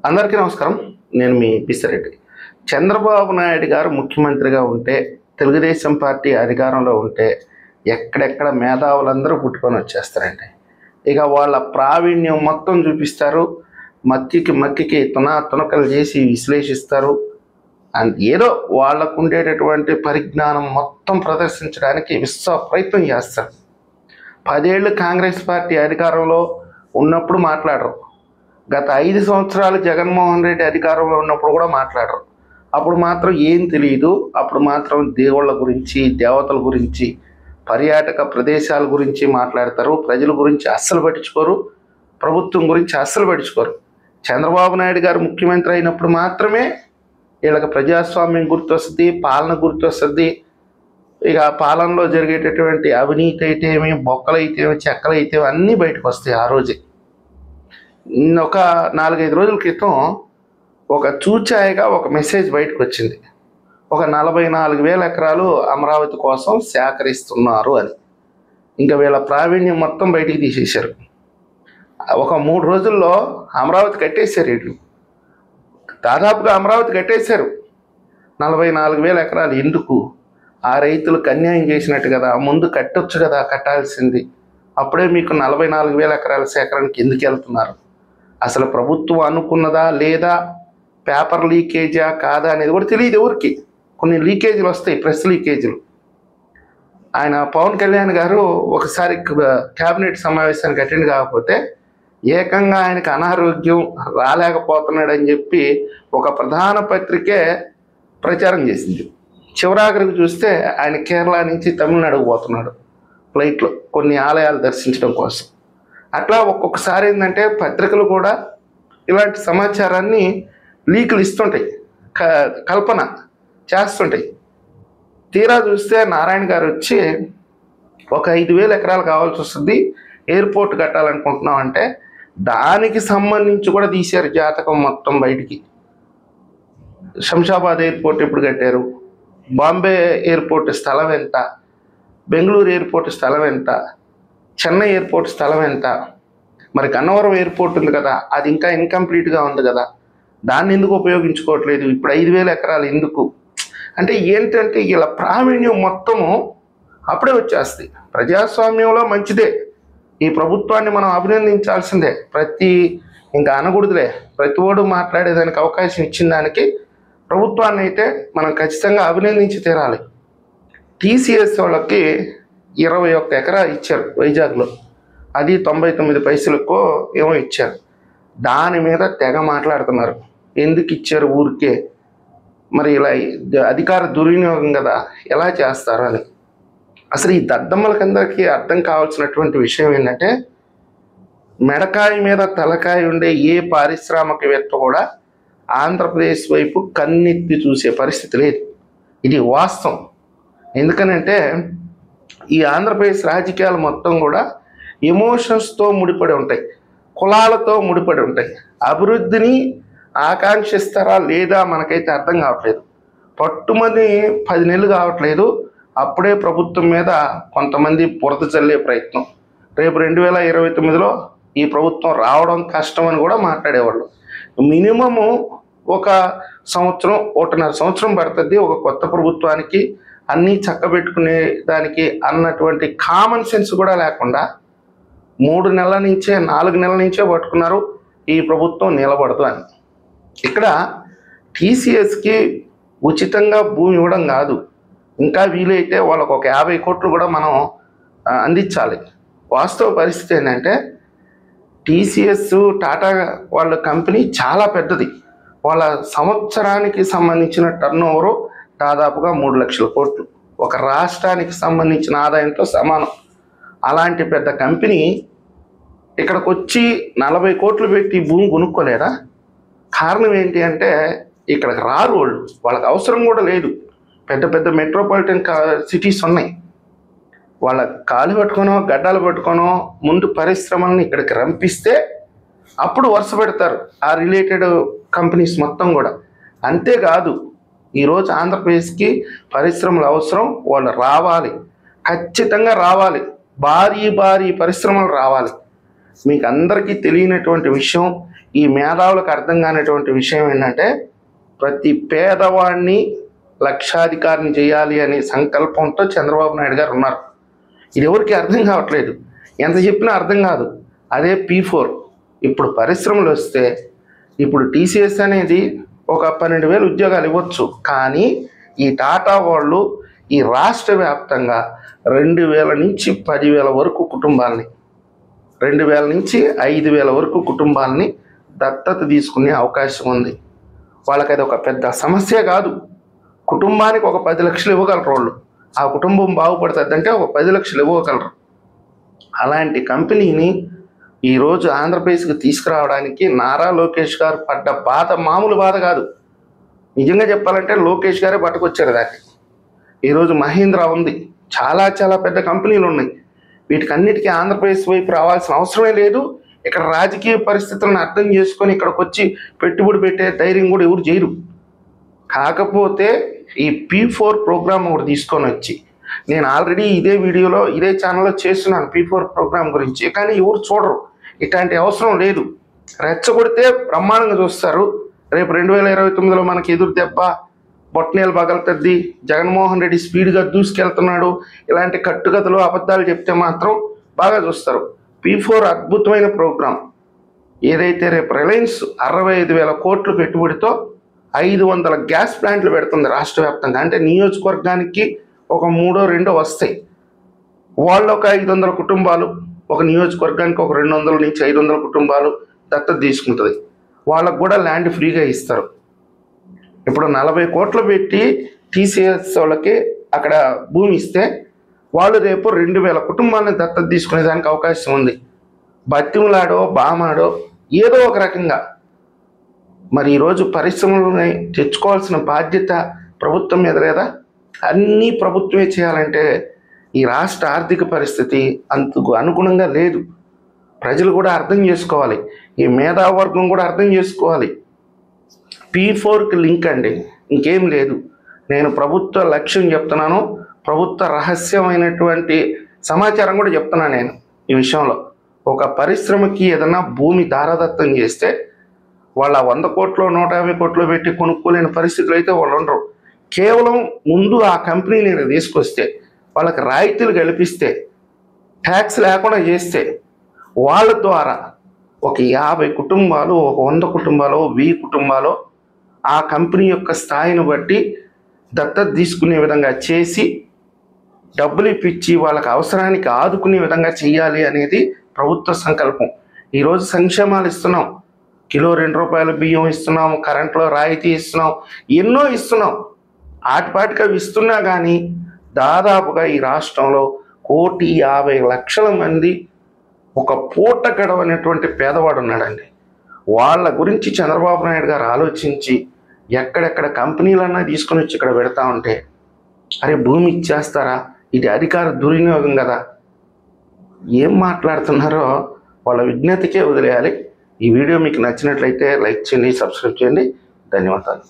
అందరికీ నమస్కారం. నేను మీ పిసిరెడ్డి. చంద్రబాబు నాయుడు గారు ముఖ్యమంత్రిగా ఉంటే, తెలుగుదేశం పార్టీ అధికారంలో ఉంటే ఎక్కడెక్కడ మేధావులందరూ పుట్టుకొని వచ్చేస్తారండి. ఇక వాళ్ళ ప్రావీణ్యం మొత్తం చూపిస్తారు. మక్కికి తునకలు చేసి విశ్లేషిస్తారు. అండ్ ఏదో వాళ్ళకు ఉండేటటువంటి పరిజ్ఞానం మొత్తం ప్రదర్శించడానికి విశ్వ ప్రయత్నం చేస్తారు. 10 ఏళ్ళు కాంగ్రెస్ పార్టీ అధికారంలో ఉన్నప్పుడు మాట్లాడరు. గత 5 సంవత్సరాలు జగన్మోహన్ రెడ్డి అధికారంలో ఉన్నప్పుడు కూడా మాట్లాడరు. అప్పుడు మాత్రం ఏం తెలియదు. అప్పుడు మాత్రం దేవుళ్ళ గురించి, దేవతల గురించి, పర్యాటక ప్రదేశాల గురించి మాట్లాడతారు. ప్రజల గురించి అస్సలు పట్టించుకోరు. ప్రభుత్వం గురించి అస్సలు పట్టించుకోరు. చంద్రబాబు నాయుడు గారు ముఖ్యమంత్రి అయినప్పుడు మాత్రమే వీళ్ళకి ప్రజాస్వామ్యం గుర్తొస్తుంది, పాలన గుర్తొస్తుంది. ఇక పాలనలో జరిగేటటువంటి అవినీతి అయితేమి, బొక్కలైతేమి, చెక్కలైతేమి అన్నీ బయటకు వస్తాయి. ఆ రోజే ఒక 4-5 రోజుల క్రితం ఒక చూచాయిగా ఒక మెసేజ్ బయటకు వచ్చింది. ఒక 44,000 ఎకరాలు అమరావతి కోసం సేకరిస్తున్నారు అని. ఇంకా వీళ్ళ ప్రావీణ్యం మొత్తం బయటికి తీసేశారు. ఒక 3 రోజుల్లో అమరావతి కట్టేశారు. వీళ్ళు దాదాపుగా అమరావతి కట్టేశారు. 44,000 ఎకరాలు ఎందుకు? ఆ రైతులకు అన్యాయం చేసినట్టు కదా. ముందు కట్టొచ్చు కదా, కట్టాల్సింది. అప్పుడే మీకు 44,000 ఎకరాల సేకరణకి ఎందుకు వెళ్తున్నారు? అసలు ప్రభుత్వం అనుకున్నదా లేదా, పేపర్ లీకేజా కాదా అనేది కూడా తెలియదు ఎవరికి. కొన్ని లీకేజీలు వస్తాయి, ప్రెస్ లీకేజీలు. ఆయన పవన్ కళ్యాణ్ గారు ఒకసారి క్యాబినెట్ సమావేశానికి అటెండ్ కాకపోతే ఏకంగా ఆయనకు అనారోగ్యం, రాలేకపోతున్నాడని చెప్పి ఒక ప్రధాన పత్రికే ప్రచారం చేసింది. చివరాఖరికి చూస్తే ఆయన కేరళ నుంచి తమిళనాడుకు పోతున్నాడు ఫ్లైట్లో కొన్ని ఆలయాలు దర్శించడం కోసం. అట్లా ఒక్కొక్కసారి ఏంటంటే పత్రికలు కూడా ఇలాంటి సమాచారాన్ని లీకులు ఇస్తుంటాయి, కల్పన చేస్తుంటాయి. తీరా చూస్తే నారాయణ గారు వచ్చి ఒక 5,000 ఎకరాలు కావాల్సి వస్తుంది, ఎయిర్పోర్ట్ కట్టాలనుకుంటున్నాం అంటే దానికి సంబంధించి కూడా తీశారు జాతకం మొత్తం బయటికి. శంషాబాద్ ఎయిర్పోర్ట్ ఎప్పుడు కట్టారు, బాంబే ఎయిర్పోర్ట్ స్థలం ఎంత, బెంగళూరు ఎయిర్పోర్ట్ స్థలం ఎంత, చెన్నై ఎయిర్పోర్ట్ స్థలం ఎంత, మరి గన్నవరం ఎయిర్పోర్ట్ ఉంది కదా, అది ఇంకా ఇన్కంప్లీట్గా ఉంది కదా, దాన్ని ఎందుకు ఉపయోగించుకోవట్లేదు, ఇప్పుడు 5,000 ఎకరాలు ఎందుకు అంటే ఏంటంటే ఇలా ప్రావీణ్యం మొత్తము అప్పుడే వచ్చేస్తాయి. ప్రజాస్వామ్యంలో మంచిదే, ఈ ప్రభుత్వాన్ని మనం అభినందించాల్సిందే. ఇంకా అనకూడదులే, ప్రతి ఓడు మాట్లాడేదానికి అవకాశం ఇచ్చిన దానికి ప్రభుత్వాన్ని అయితే మనం ఖచ్చితంగా అభినందించి తీరాలి. టీసీఎస్ వాళ్ళకి 21 ఎకరాలు ఇచ్చారు వైజాగ్లో, అది 99 పైసలకో ఏమో ఇచ్చారు. దాని మీద తెగ మాట్లాడుతున్నారు. ఎందుకు ఇచ్చారు ఊరికే, మరి ఇలా అధికార దుర్వినియోగం కదా, ఎలా చేస్తారు అని. అసలు ఈ దద్దమ్మలకందరికీ అర్థం కావాల్సినటువంటి విషయం ఏంటంటే, మెడకాయ మీద తలకాయ ఉండే ఏ పారిశ్రామికవేత్త కూడా ఆంధ్రప్రదేశ్ వైపు కన్నెత్తి చూసే పరిస్థితి లేదు. ఇది వాస్తవం. ఎందుకనంటే ఈ ఆంధ్రప్రదేశ్ రాజకీయాలు మొత్తం కూడా ఎమోషన్స్తో ముడిపడి ఉంటాయి, కులాలతో ముడిపడి ఉంటాయి. అభివృద్ధిని ఆకాంక్షిస్తారా లేదా మనకైతే అర్థం కావట్లేదు. పట్టుమని 10 నెలలు కావట్లేదు, అప్పుడే ప్రభుత్వం మీద కొంతమంది బురద చల్లే ప్రయత్నం. రేపు 2029లో ఈ ప్రభుత్వం రావడం కష్టం అని కూడా మాట్లాడేవాళ్ళు. మినిమము ఒక సంవత్సరం, 1.5 సంవత్సరం పడుతుంది ఒక కొత్త ప్రభుత్వానికి అన్నీ చక్కబెట్టుకునే దానికి అన్నటువంటి కామన్ సెన్స్ కూడా లేకుండా 3 నెలల నుంచే 4 నెలల నుంచే పట్టుకున్నారు ఈ ప్రభుత్వం నిలబడదు అని. ఇక్కడ టీసీఎస్కి ఉచితంగా భూమి ఇవ్వడం కాదు, ఇంకా వీలైతే వాళ్ళకు ఒక 50 కోట్లు కూడా మనం అందించాలి. వాస్తవ పరిస్థితి ఏంటంటే టీసీఎస్, టాటా వాళ్ళ కంపెనీ చాలా పెద్దది. వాళ్ళ సంవత్సరానికి సంబంధించిన టర్నోవరు దాదాపుగా 3 లక్షల కోట్లు, ఒక రాష్ట్రానికి సంబంధించిన ఆదాయంతో సమానం. అలాంటి పెద్ద కంపెనీ ఇక్కడికి వచ్చి 40 కోట్లు పెట్టి భూమి కొనుక్కోలేదా? కారణం ఏంటి అంటే ఇక్కడికి రారు వాళ్ళు, వాళ్ళకి అవసరం కూడా లేదు. పెద్ద పెద్ద మెట్రోపాలిటన్ సిటీస్ ఉన్నాయి, వాళ్ళ కాలు పట్టుకోనో గడ్డాలు పట్టుకోనో ముందు పరిశ్రమలను ఇక్కడికి రంపిస్తే అప్పుడు వరుస పెడతారు ఆ రిలేటెడ్ కంపెనీస్ మొత్తం కూడా. అంతేకాదు ఈరోజు ఆంధ్రప్రదేశ్కి పరిశ్రమలు అవసరం, వాళ్ళు రావాలి, ఖచ్చితంగా రావాలి, భారీ భారీ పరిశ్రమలు రావాలి. మీకు అందరికీ తెలియనటువంటి విషయం, ఈ మేధావులకు అర్థం కానిటువంటి విషయం ఏంటంటే ప్రతి పేదవాడిని లక్షాధికారిని చేయాలి అనే సంకల్పంతో చంద్రబాబు నాయుడు గారు ఉన్నారు. ఇది ఎవరికి అర్థం కావట్లేదు, ఎంత చెప్పినా అర్థం కాదు. అదే P4 ఇప్పుడు పరిశ్రమలు వస్తే ఇప్పుడు TCS అనేది ఒక 12,000 ఉద్యోగాలు ఇవ్వచ్చు, కానీ ఈ టాటా వాళ్ళు ఈ రాష్ట్ర వ్యాప్తంగా 2,000 నుంచి 10,000 వరకు కుటుంబాలని 2,000 నుంచి 5,000 వరకు కుటుంబాలని దత్తత తీసుకునే అవకాశం ఉంది. వాళ్ళకి అది ఒక పెద్ద సమస్య కాదు. కుటుంబానికి ఒక 10 లక్షలు ఇవ్వగలరు వాళ్ళు. ఆ కుటుంబం బాగుపడుతుందంటే ఒక 10 లక్షలు ఇవ్వగలరు. అలాంటి కంపెనీని ఈరోజు ఆంధ్రప్రదేశ్కి తీసుకురావడానికి నారా లోకేష్ గారు పడ్డ బాధ మామూలు బాధ కాదు. నిజంగా చెప్పాలంటే లోకేష్ గారే పట్టుకొచ్చారు దాన్ని. ఈరోజు మహీంద్రా ఉంది, చాలా చాలా పెద్ద కంపెనీలు ఉన్నాయి. వీటికన్నిటికీ ఆంధ్రప్రదేశ్ వైపు రావాల్సిన అవసరమే లేదు. ఇక్కడ రాజకీయ పరిస్థితులను అర్థం చేసుకొని ఇక్కడికి వచ్చి పెట్టుబడి పెట్టే ధైర్యం కూడా ఎవరు చేయరు. కాకపోతే ఈ P4 ప్రోగ్రామ్ ఒకటి తీసుకొని వచ్చి, నేను ఆల్రెడీ ఇదే వీడియోలో ఇదే ఛానల్లో చేస్తున్నాను P4 ప్రోగ్రామ్ గురించి, కానీ ఎవరు చూడరు. ఇట్లాంటి అవసరం లేదు. రెచ్చగొడితే బ్రహ్మాండంగా చూస్తారు. రేపు 2029లో మనకి ఎదురు దెబ్బ బొట్టనేలు పగలుతుంది, జగన్మోహన్ రెడ్డి స్పీడ్గా దూసుకెళ్తున్నాడు, ఇలాంటి కట్టుకథలు అబద్ధాలు చెప్తే మాత్రం బాగా చూస్తారు. P4 అద్భుతమైన ప్రోగ్రాం. ఏదైతే రేపు రిలయన్స్ 65,000 కోట్లు పెట్టుబడితో 500 గ్యాస్ ప్లాంట్లు పెడుతుంది రాష్ట్ర వ్యాప్తంగా. అంటే నియోజకవర్గానికి ఒక 3-2 వస్తాయి. వాళ్ళు ఒక 500 కుటుంబాలు, ఒక నియోజకవర్గానికి ఒక 200 నుంచి 500 కుటుంబాలు దత్తత తీసుకుంటుంది. వాళ్ళకు కూడా ల్యాండ్ ఫ్రీగా ఇస్తారు. ఇప్పుడు 40 కోట్లు పెట్టి TCS వాళ్ళకి అక్కడ భూమి ఇస్తే వాళ్ళు రేపు 2,000 కుటుంబాలను దత్తత తీసుకునేదానికి అవకాశం ఉంది. బతిమలాడో బామాడో ఏదో ఒక రకంగా మరి ఈరోజు పరిశ్రమలని తెచ్చుకోవాల్సిన బాధ్యత ప్రభుత్వం మీద లేదా? అన్నీ ప్రభుత్వమే చేయాలంటే ఈ రాష్ట్ర ఆర్థిక పరిస్థితి అంతకు అనుగుణంగా లేదు. ప్రజలు కూడా అర్థం చేసుకోవాలి, ఈ మేధావర్గం కూడా అర్థం చేసుకోవాలి. P4కి లింక్ అండి, ఇంకేం లేదు. నేను ప్రభుత్వ లక్ష్యం చెప్తున్నాను, ప్రభుత్వ రహస్యమైనటువంటి సమాచారం కూడా చెప్తున్నాను. నేను ఈ విషయంలో ఒక పరిశ్రమకి ఏదైనా భూమి దారాదత్తం చేస్తే వాళ్ళ 100 కోట్లు 150 కోట్లు పెట్టి కొనుక్కోలేని పరిస్థితులు అయితే వాళ్ళు ఉండరు. కేవలం ముందు ఆ కంపెనీని తీసుకొస్తే, వాళ్ళకి రాయితీలు కల్పిస్తే, ట్యాక్స్ లేకుండా చేస్తే, వాళ్ళ ద్వారా ఒక 50 కుటుంబాలు, ఒక 100 కుటుంబాలు, 1000 కుటుంబాలు ఆ కంపెనీ యొక్క స్థాయిని బట్టి దత్తత తీసుకునే విధంగా చేసి డబ్బులు ఇప్పించి వాళ్ళకి అవసరానికి ఆదుకునే విధంగా చేయాలి అనేది ప్రభుత్వ సంకల్పం. ఈరోజు సంక్షేమాలు ఇస్తున్నాం, కిలో 2 రూపాయల బియ్యం ఇస్తున్నాం, కరెంట్లో రాయితీ ఇస్తున్నాం, ఎన్నో ఇస్తున్నాం. ఆటిపాటికి అవి ఇస్తున్నా కానీ దాదాపుగా ఈ రాష్ట్రంలో 1,50,00,000 మంది ఒక పూట గడవనేటువంటి పేదవాడు ఉన్నాడండి. వాళ్ళ గురించి చంద్రబాబు నాయుడు గారు ఆలోచించి ఎక్కడెక్కడ కంపెనీలన్నా తీసుకొని వచ్చి ఇక్కడ పెడతా ఉంటే, అరే భూమి ఇచ్చేస్తారా? ఇది అధికార దుర్వినియోగం కదా. ఏం మాట్లాడుతున్నారో వాళ్ళ విజ్ఞతకే వదిలేయాలి. ఈ వీడియో మీకు నచ్చినట్లయితే లైక్ చేయండి, సబ్స్క్రైబ్ చేయండి. ధన్యవాదాలు.